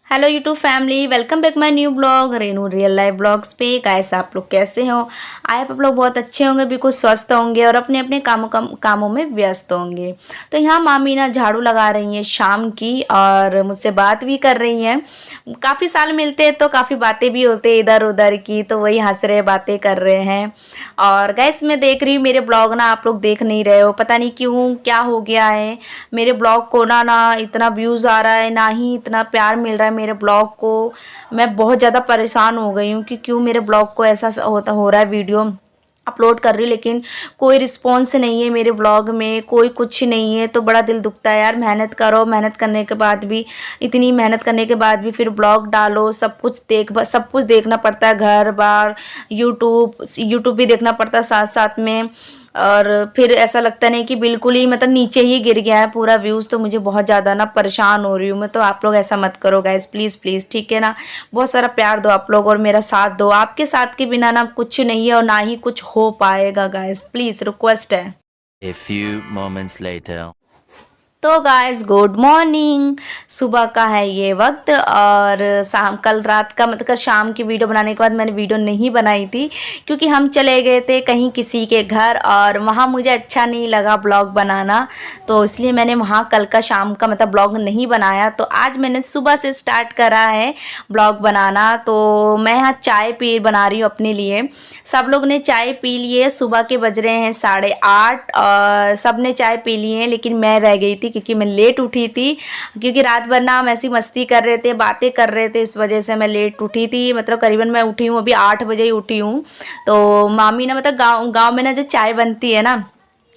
Hello YouTube family, welcome back my new blog Renu real life blogs पे। Guys, आप लोग कैसे हो? आई होप आप लोग बहुत अच्छे होंगे, बिल्कुल स्वस्थ होंगे और अपने अपने कामों में व्यस्त होंगे। तो यहाँ मामी ना झाड़ू लगा रही हैं शाम की और मुझसे बात भी कर रही हैं। काफ़ी साल मिलते हैं तो काफ़ी बातें भी होते हैं इधर उधर की, तो वही हंस रहे बातें कर रहे हैं। और गाइस, मैं देख रही हूँ मेरे ब्लॉग ना आप लोग देख नहीं रहे हो, पता नहीं क्यों, क्या हो गया है। मेरे ब्लॉग को ना ना इतना व्यूज़ आ रहा है, ना ही इतना प्यार मिल रहा है मेरे ब्लॉग को। मैं बहुत ज़्यादा परेशान हो गई हूँ कि क्यों मेरे ब्लॉग को ऐसा हो रहा है। वीडियो अपलोड कर रही हूँ लेकिन कोई रिस्पॉन्स नहीं है, मेरे ब्लॉग में कोई कुछ नहीं है, तो बड़ा दिल दुखता है यार। मेहनत करो, मेहनत करने के बाद भी, इतनी मेहनत करने के बाद भी फिर ब्लॉग डालो, सब कुछ देखना पड़ता है, घर बार, यूट्यूब भी देखना पड़ता है साथ साथ में। और फिर ऐसा लगता नहीं कि बिल्कुल ही मतलब नीचे ही गिर गया है पूरा व्यूज़, तो मुझे बहुत ज़्यादा ना परेशान हो रही हूँ मैं। तो आप लोग ऐसा मत करो गाइस, प्लीज़ प्लीज़, ठीक है ना। बहुत सारा प्यार दो आप लोग और मेरा साथ दो। आपके साथ के बिना ना कुछ नहीं है और ना ही कुछ हो पाएगा गाइस, प्लीज़ रिक्वेस्ट है। A few moments later. तो गाइस, गुड मॉर्निंग। सुबह का है ये वक्त और कल रात का मतलब कल शाम की वीडियो बनाने के बाद मैंने वीडियो नहीं बनाई थी क्योंकि हम चले गए थे कहीं किसी के घर और वहाँ मुझे अच्छा नहीं लगा ब्लॉग बनाना, तो इसलिए मैंने वहाँ कल का शाम का मतलब ब्लॉग नहीं बनाया। तो आज मैंने सुबह से स्टार्ट करा है ब्लॉग बनाना। तो मैं यहाँ चाय पी बना रही हूँ अपने लिए। सब लोग ने चाय पी लिए, सुबह के बज रहे हैं 8:30 और सब ने चाय पी ली है, लेकिन मैं रह गई थी क्योंकि मैं लेट उठी थी। क्योंकि रात भर ना हम ऐसी मस्ती कर रहे थे, बातें कर रहे थे, इस वजह से मैं लेट उठी थी। मतलब करीबन मैं उठी हूँ अभी 8 बजे ही उठी हूँ। तो मामी ना मतलब गाँव गाँव में ना जो चाय बनती है ना,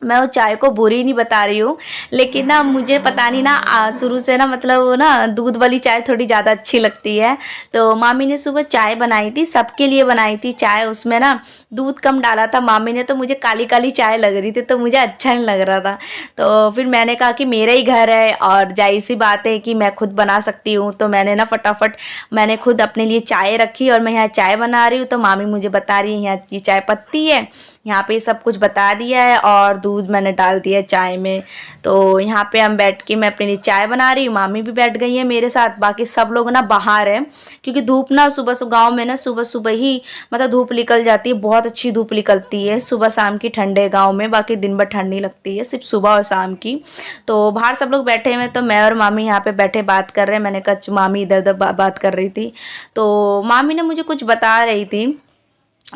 मैं वो चाय को बुरी नहीं बता रही हूँ, लेकिन ना मुझे पता नहीं ना शुरू से ना मतलब वो ना दूध वाली चाय थोड़ी ज़्यादा अच्छी लगती है। तो मामी ने सुबह चाय बनाई थी, सबके लिए बनाई थी चाय, उसमें ना दूध कम डाला था मामी ने, तो मुझे काली काली चाय लग रही थी, तो मुझे अच्छा नहीं लग रहा था। तो फिर मैंने कहा कि मेरा ही घर है और जाहिर सी बात है कि मैं खुद बना सकती हूँ, तो मैंने ना फटाफट मैंने खुद अपने लिए चाय रखी और मैं यहाँ चाय बना रही हूँ। तो मामी मुझे बता रही है यहाँ की चाय पत्ती है, यहाँ पे सब कुछ बता दिया है और दूध मैंने डाल दिया है चाय में। तो यहाँ पे हम बैठ के मैं अपने लिए चाय बना रही हूँ, मामी भी बैठ गई है मेरे साथ, बाकी सब लोग ना बाहर है क्योंकि धूप ना सुबह सुबह गाँव में ना सुबह सुबह ही मतलब धूप निकल जाती है, बहुत अच्छी धूप निकलती है सुबह शाम की, ठंडे गाँव में, बाकी दिन भर ठंडी लगती है सिर्फ सुबह और शाम की। तो बाहर सब लोग बैठे हुए, तो मैं और मामी यहाँ पे बैठे बात कर रहे हैं। मैंने कहा मामी इधर उधर बात कर रही थी, तो मामी ने मुझे कुछ बता रही थी।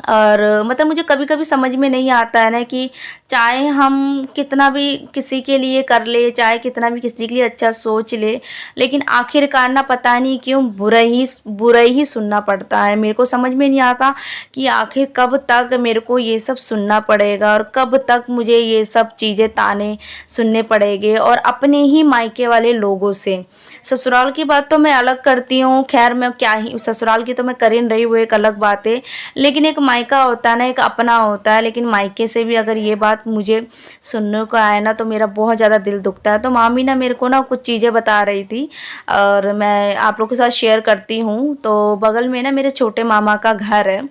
और मतलब मुझे कभी कभी समझ में नहीं आता है ना कि चाहे हम कितना भी किसी के लिए कर ले, चाहे कितना भी किसी के लिए अच्छा सोच ले, लेकिन आखिरकार ना पता नहीं क्यों बुरा ही सुनना पड़ता है। मेरे को समझ में नहीं आता कि आखिर कब तक मेरे को ये सब सुनना पड़ेगा और कब तक मुझे ये सब चीज़ें ताने सुनने पड़ेंगे, और अपने ही मायके वाले लोगों से। ससुराल की बात तो मैं अलग करती हूँ, खैर मैं क्या ही, ससुराल की तो मैं कर ही नहीं रही, वो एक अलग बात है, लेकिन एक मायका होता है ना, एक अपना होता है। लेकिन मायके से भी अगर ये बात मुझे सुनने को आए ना, तो मेरा बहुत ज़्यादा दिल दुखता है। तो मामी ना मेरे को ना कुछ चीज़ें बता रही थी और मैं आप लोगों के साथ शेयर करती हूँ। तो बगल में ना मेरे छोटे मामा का घर है,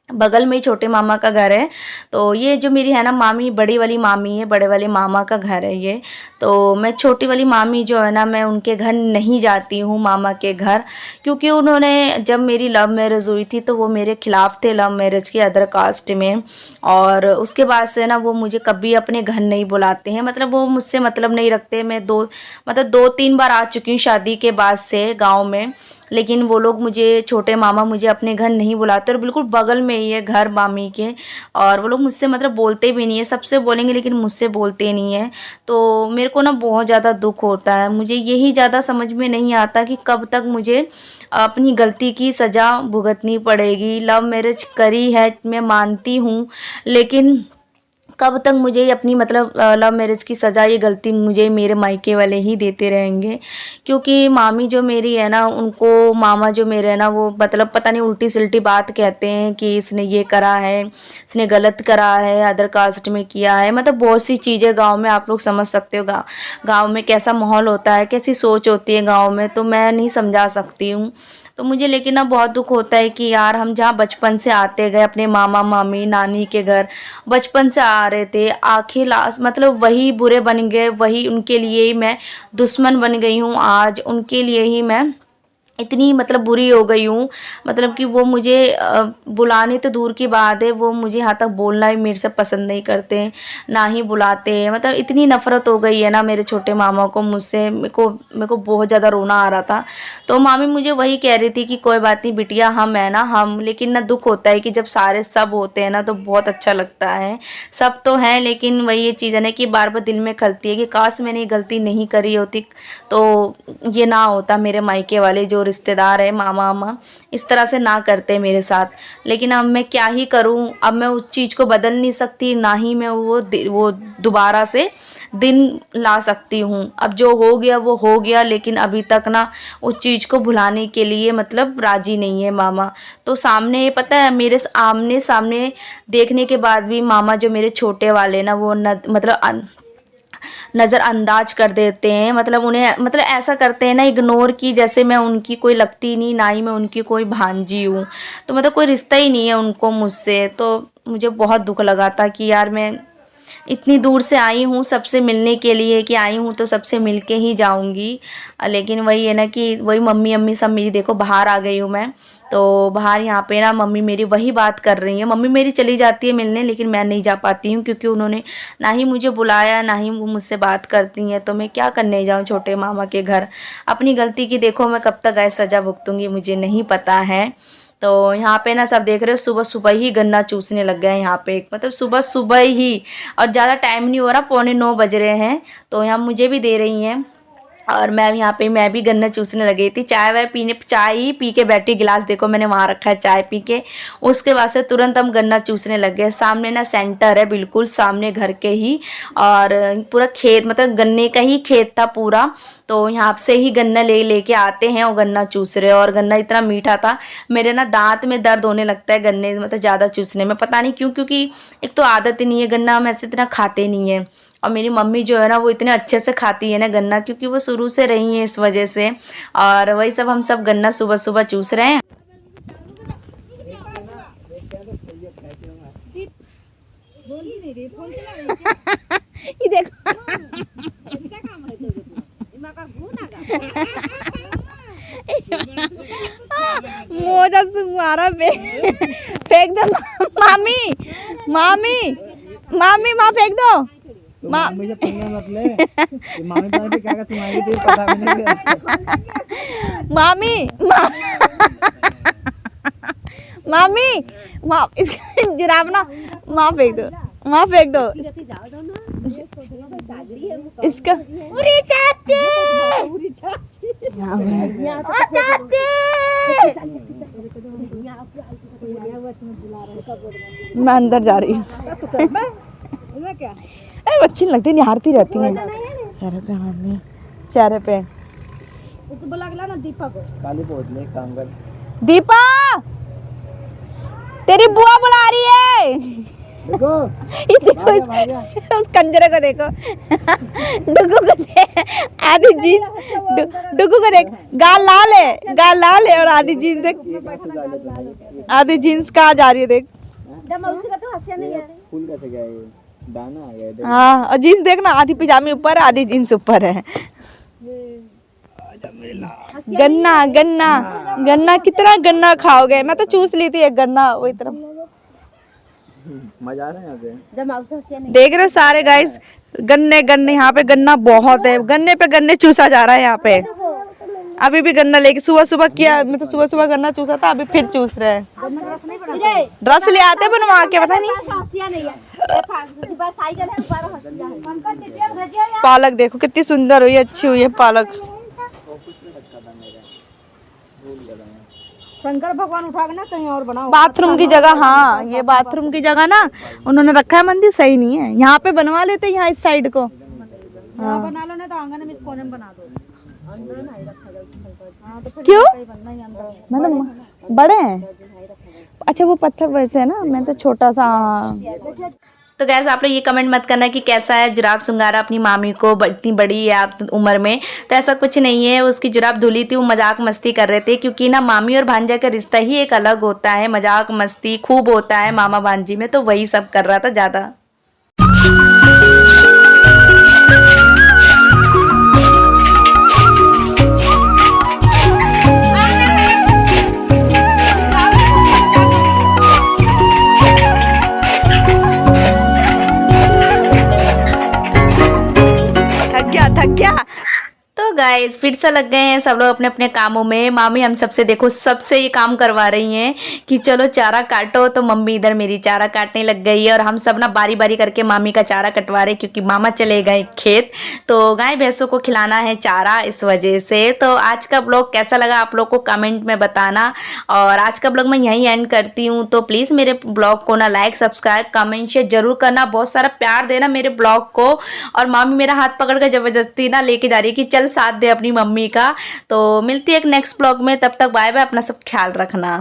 बगल में ही छोटे मामा का घर है। तो ये जो मेरी है ना मामी, बड़ी वाली मामी है, बड़े वाले मामा का घर है ये। तो मैं छोटी वाली मामी जो है ना, मैं उनके घर नहीं जाती हूँ, मामा के घर, क्योंकि उन्होंने जब मेरी लव मैरिज हुई थी तो वो मेरे खिलाफ थे लव मैरिज के, अदर कास्ट में। और उसके बाद से ना वो मुझे कभी अपने घर नहीं बुलाते हैं, मतलब वो मुझसे मतलब नहीं रखते। मैं दो तीन बार आ चुकी हूँ शादी के बाद से गाँव में, लेकिन वो लोग मुझे, छोटे मामा मुझे अपने घर नहीं बुलाते, और बिल्कुल बगल में ही है घर मामी के। और वो लोग मुझसे मतलब बोलते भी नहीं है, सबसे बोलेंगे लेकिन मुझसे बोलते नहीं है। तो मेरे को ना बहुत ज़्यादा दुख होता है। मुझे यही ज़्यादा समझ में नहीं आता कि कब तक मुझे अपनी गलती की सज़ा भुगतनी पड़ेगी। लव मैरिज करी है मैं मानती हूँ, लेकिन कब तक मुझे अपनी मतलब लव मैरिज की सज़ा, ये गलती मुझे मेरे मायके वाले ही देते रहेंगे। क्योंकि मामी जो मेरी है ना, उनको मामा जो मेरे है ना, वो मतलब पता नहीं उल्टी सिल्टी बात कहते हैं कि इसने ये करा है, इसने गलत करा है, अदर कास्ट में किया है, मतलब बहुत सी चीज़ें गांव में आप लोग समझ सकते हो। गांव में कैसा माहौल होता है, कैसी सोच होती है गांव में, तो मैं नहीं समझा सकती हूँ। तो मुझे लेकिन ना बहुत दुख होता है कि यार हम जहाँ बचपन से आते गए अपने मामा मामी नानी के घर, बचपन से आ रहे थे, आखिर लास्ट मतलब वही बुरे बन गए, वही उनके लिए ही मैं दुश्मन बन गई हूँ। आज उनके लिए ही मैं इतनी मतलब बुरी हो गई हूँ, मतलब कि वो मुझे बुलाने तो दूर की बात है, वो मुझे यहाँ तक बोलना भी मेरे से पसंद नहीं करते, ना ही बुलाते हैं। मतलब इतनी नफ़रत हो गई है ना मेरे छोटे मामा को मुझसे। मेरे को बहुत ज़्यादा रोना आ रहा था। तो मामी मुझे वही कह रही थी कि कोई बात नहीं बिटिया, हम है ना हम, लेकिन ना दुख होता है कि जब सारे सब होते हैं ना तो बहुत अच्छा लगता है। सब तो हैं, लेकिन वही ये चीज़ है ना कि बार बार दिल में खलती है कि काश मैंने ये गलती नहीं करी होती तो ये ना होता। मेरे मायके वाले जो रिश्तेदार है मामा मामा इस तरह से ना करते मेरे साथ। लेकिन अब मैं क्या ही करूं, अब मैं उस चीज़ को बदल नहीं सकती, ना ही मैं वो दोबारा से दिन ला सकती हूं। अब जो हो गया वो हो गया, लेकिन अभी तक ना उस चीज़ को भुलाने के लिए मतलब राजी नहीं है मामा। तो सामने पता है मेरे आमने सामने देखने के बाद भी मामा जो मेरे छोटे वाले ना वो मतलब नज़रअंदाज कर देते हैं। मतलब उन्हें मतलब ऐसा करते हैं ना इग्नोर, की जैसे मैं उनकी कोई लगती नहीं, ना ही मैं उनकी कोई भांजी हूँ। तो मतलब कोई रिश्ता ही नहीं है उनको मुझसे। तो मुझे बहुत दुख लगा था कि यार मैं इतनी दूर से आई हूँ सबसे मिलने के लिए, कि आई हूँ तो सबसे मिल के ही जाऊँगी। लेकिन वही है ना कि वही मम्मी अम्मी सब मेरी, देखो बाहर आ गई हूँ मैं। तो बाहर यहाँ पे ना मम्मी मेरी वही बात कर रही है। मम्मी मेरी चली जाती है मिलने, लेकिन मैं नहीं जा पाती हूँ क्योंकि उन्होंने ना ही मुझे बुलाया, ना ही वो मुझसे बात करती हैं। तो मैं क्या करने जाऊँ छोटे मामा के घर। अपनी गलती की देखो मैं कब तक ऐसी सज़ा भुगतूँगी मुझे नहीं पता है। तो यहाँ पे ना सब देख रहे हो सुबह सुबह ही गन्ना चूसने लग गए यहाँ पे, मतलब सुबह सुबह ही। और ज़्यादा टाइम नहीं हो रहा, 8:45 बज रहे हैं। तो यहाँ मुझे भी दे रही हैं और मैं यहाँ पे मैं भी गन्ना चूसने लगी थी। चाय वाय पीने, चाय ही पी के बैठी, गिलास देखो मैंने वहाँ रखा है चाय पी के। उसके बाद से तुरंत हम गन्ना चूसने लग गए। सामने ना सेंटर है बिल्कुल सामने घर के ही, और पूरा खेत मतलब गन्ने का ही खेत था पूरा। तो यहाँ से ही गन्ना लेके आते हैं और गन्ना चूस रहे। और गन्ना इतना मीठा था, मेरे ना दांत में दर्द होने लगता है गन्ने मतलब ज़्यादा चूसने में, पता नहीं क्यों, क्योंकि एक तो आदत ही नहीं है, गन्ना हम ऐसे इतना खाते नहीं है। और मेरी मम्मी जो है ना वो इतने अच्छे से खाती है ना गन्ना, क्योंकि वो शुरू से रही हैं इस वजह से। और वही सब हम सब गन्ना सुबह सुबह चूस रहे हैं। ये देखो मोजा तुम्हारा फेंक दो मामी मामी मामी माँ फेंक दो। मामी से पंगा मत ले, ये मामी बारे में क्या सुनाएगी तुझे पता भी नहीं है। मामी मामी माँ इसका जुराब ना माँ फेंक दो, माँ फेंक दो इसका। उरी चाची मैं अंदर जा रही हूँ। अच्छी लगती निहारती रहती है चेहरे पे, मम्मी चेहरे पे। काली पहुंच ले, काम कर। दीपा तेरी बुआ बुला रही है। देखो ये देखो उस कंजरे को देखो। डुगू को देख, आधी जीन डुगू को देख, गाल लाल है और आधी जीन देख, आधी जीन्स कहाँ जा रही है देख। फूल कैसे गया ये, दाना आ गया। हाँ और जीन्स देखना, आधी पजामी ऊपर आधी जीन्स ऊपर है। गन्ना गन्ना गन्ना कितना गन्ना खाओगे, मैं तो चूस ली थी एक गन्ना वही तरफ। मजा आ रहा है यहाँ पे। देख रहे हो सारे गाइस गन्ने गन्ने, यहाँ पे गन्ना बहुत है, गन्ने पे गन्ने चूसा जा रहा है यहाँ पे। अभी भी गन्ना लेके सुबह सुबह किया, मैं तो सुबह सुबह गन्ना चूसा था, अभी फिर चूस रहे हैं। रस ले आते बनवा के, पता नहीं। पालक देखो कितनी सुंदर हुई, अच्छी हुई है पालक। शंकर भगवान उठा के ना कहीं और बनाओ। बाथरूम की जगह, हाँ ये बाथरूम की जगह ना उन्होंने रखा है, मंदिर सही नहीं है। यहाँ पे बनवा लेते यहाँ इस साइड को। हाँ बना लो ना, तो आंगन में कोने में बना दो। हाँ, तो फिर क्यों बनना ही अंदर। मतलब बड़े हैं, अच्छा वो पत्थर वैसे है ना, मैं तो छोटा सा। तो गैस आप लोग ये कमेंट मत करना कि कैसा है जुराब सुंगारा अपनी मामी को, इतनी बड़ी है आप उम्र में। तो ऐसा कुछ नहीं है, उसकी जुराब धुली थी, वो मजाक मस्ती कर रहे थे, क्योंकि ना मामी और भांजा का रिश्ता ही एक अलग होता है, मजाक मस्ती खूब होता है मामा भांजी में। तो वही सब कर रहा था ज़्यादा। गाइस फिर से लग गए हैं सब लोग अपने अपने कामों में। मामी हम सबसे देखो सबसे ये काम करवा रही हैं कि चलो चारा काटो, तो मम्मी इधर मेरी चारा काटने लग गई है और हम सब ना बारी बारी करके मामी का चारा कटवा रहे क्योंकि मामा चले गए खेत, तो गाय भैंसों को खिलाना है चारा इस वजह से। तो आज का ब्लॉग कैसा लगा आप लोग को कमेंट में बताना, और आज का ब्लॉग मैं यहीं एंड करती हूँ। तो प्लीज़ मेरे ब्लॉग को ना लाइक सब्सक्राइब कमेंट शेयर जरूर करना, बहुत सारा प्यार देना मेरे ब्लॉग को। और मामी मेरा हाथ पकड़ कर जबरदस्ती ना लेके जा रही है कि चल साथ दे अपनी मम्मी का। तो मिलती है एक नेक्स्ट ब्लॉग में, तब तक बाय बाय, अपना सब ख्याल रखना।